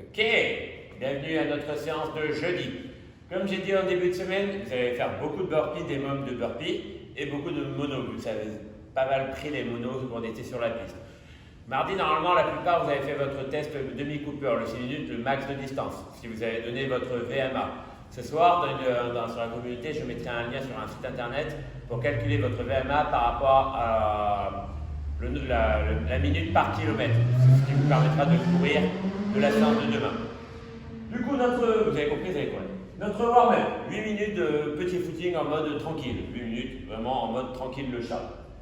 Ok, bienvenue à notre séance de jeudi. Comme j'ai dit en début de semaine, vous allez faire beaucoup de burpees, des moments de burpees et beaucoup de monos. Vous avez pas mal pris les monos quand on était sur la piste. Mardi, normalement, la plupart, vous avez fait votre test demi-coupeur, le 6 minutes, le max de distance, si vous avez donné votre VMA. Ce soir, sur la communauté, je mettrai un lien sur un site internet pour calculer votre VMA par rapport à la minute par kilomètre, ce qui vous permettra de courir de la séance de demain. Du coup, vous avez compris, vous avez quoi? Notre warm-up, 8 minutes de petit footing en mode tranquille, 8 minutes vraiment en mode tranquille le chat.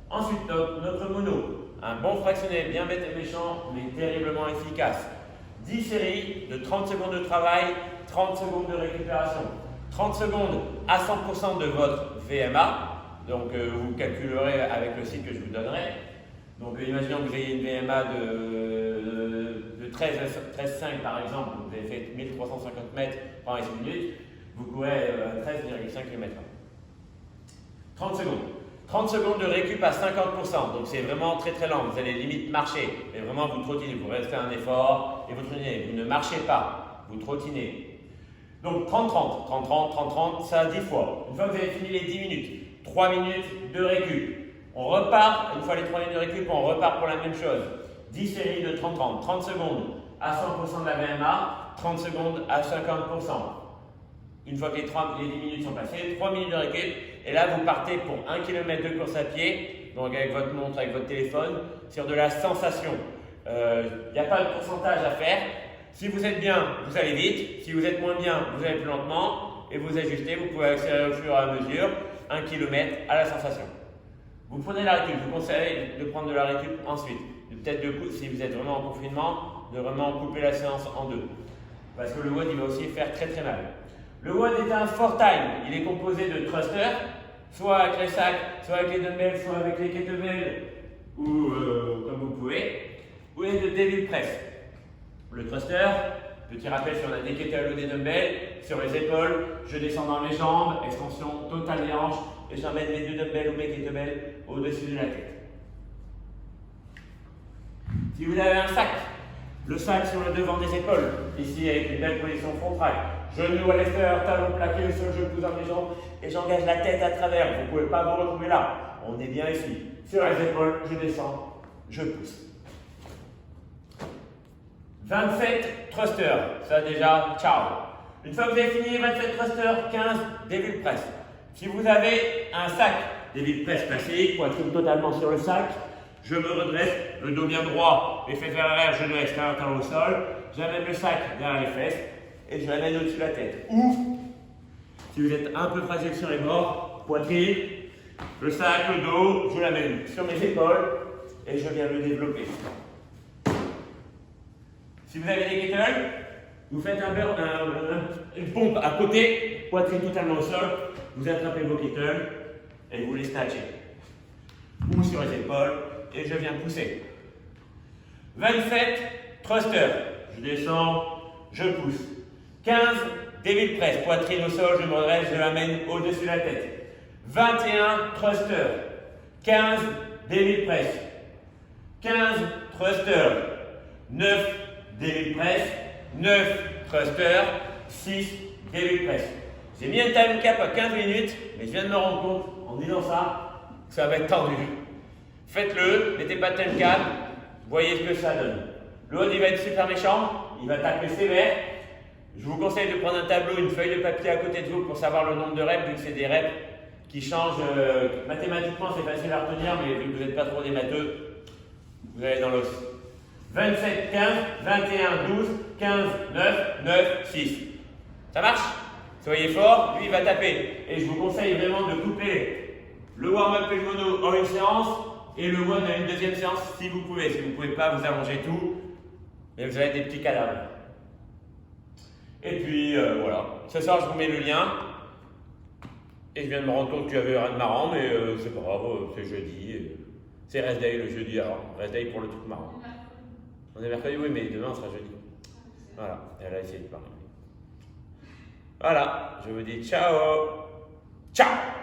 Ensuite, notre mono, un bon fractionné bien bête et méchant, mais terriblement efficace. 10 séries de 30 secondes de travail, 30 secondes de récupération. 30 secondes à 100% de votre VMA, donc vous calculerez avec le site que je vous donnerai. Donc imaginons que vous ayez une VMA de 13,5 par exemple, vous avez fait 1350 mètres pendant les 6 minutes, vous courez 13,5 km. 30 secondes. 30 secondes de récup à 50%, donc c'est vraiment très très lent, vous allez limite marcher, mais vraiment vous trottinez, vous restez un effort et vous trottinez, vous ne marchez pas, vous trottinez. Donc 30-30, 30-30, 30-30, ça 10 fois. Une fois que vous avez fini les 10 minutes, 3 minutes de récup. On repart, une fois les 3 minutes de récup, on repart pour la même chose. 10 séries de 30-30, 30 secondes à 100% de la VMA, 30 secondes à 50%. Une fois que les 10 minutes sont passées, 3 minutes de récup, et là vous partez pour 1 km de course à pied, donc avec votre montre, avec votre téléphone, sur de la sensation. Il n'y a pas de pourcentage à faire. Si vous êtes bien, vous allez vite. Si vous êtes moins bien, vous allez plus lentement, et vous ajustez, vous pouvez accélérer au fur et à mesure, 1 km à la sensation. Vous prenez la récup, je vous conseille de prendre de la récup ensuite. Peut-être si vous êtes vraiment en confinement, de vraiment couper la séance en deux. Parce que le WOD, il va aussi faire très très mal. Le WOD est un 4-time, il est composé de thrusters, soit avec les sacs, soit avec les dumbbells, soit avec les kettlebells, ou comme vous pouvez, ou de devil press. Le thruster, petit rappel si on a des kettlebells ou des dumbbells, sur les épaules, je descends dans mes jambes, extension totale des hanches, et j'emmène mes 2 dumbbells ou mes kettlebells au-dessus de la tête. Si vous avez un sac, le sac sur le devant des épaules, ici avec une belle position frontale, genoux à l'extérieur, talons plaqués sur le jeu, pousse dans mes jambes et j'engage la tête à travers. Vous ne pouvez pas vous retrouver là. On est bien ici. Sur les épaules, je descends, je pousse. 27 thrusters. Ça déjà, ciao. Une fois que vous avez fini 27 thrusters, 15 devil press. Si vous avez un sac devil press classique, poitrine totalement sur le sac, je me redresse, le dos bien droit, les fesses vers l'arrière, genou extérieur, talon au sol. J'amène le sac derrière les fesses et je l'amène au-dessus de la tête. Ou, si vous êtes un peu fragile sur les bords, poitrine, le sac, le dos, je l'amène sur mes épaules et je viens le développer. Si vous avez des kettlebells, vous faites une pompe à côté, poitrine totalement au sol, vous attrapez vos kettlebells et vous les snatchez. Ou sur les épaules et je viens pousser. 27 thrusters. Je descends, je pousse. 15 devil press, poitrine au sol, je me redresse, je l'amène au-dessus de la tête. 21 thrusters. 15 devil press. 15 thrusters. 9 devil press. 9 thrusters. 6 devil press. J'ai mis un time cap à 15 minutes, mais je viens de me rendre compte, en disant ça, que ça va être tendu. Faites-le, mettez pas de time cap, voyez ce que ça donne. Le WOD, il va être super méchant, il va taper sévère. Je vous conseille de prendre un tableau, une feuille de papier à côté de vous pour savoir le nombre de reps, vu que c'est des reps qui changent. Mathématiquement, c'est facile à retenir, mais vu que vous n'êtes pas trop des matheux, vous allez dans l'os. 27, 15, 21, 12, 15, 9, 9, 6. Ça marche? Soyez fort, lui il va taper. Et je vous conseille vraiment de couper le warm-up et le mono en une séance et le WOD à une deuxième séance si vous pouvez. Si vous ne pouvez pas, vous allongez tout et vous avez des petits cadavres. Et puis voilà. Ce soir, je vous mets le lien. Et je viens de me rendre compte qu'il y avait rien de marrant, mais c'est pas grave, c'est jeudi. C'est rest day le jeudi, alors rest day pour le truc marrant. On est mercredi, oui, mais demain on sera jeudi. Voilà, elle a essayé de parler. Voilà, je vous dis ciao. Ciao.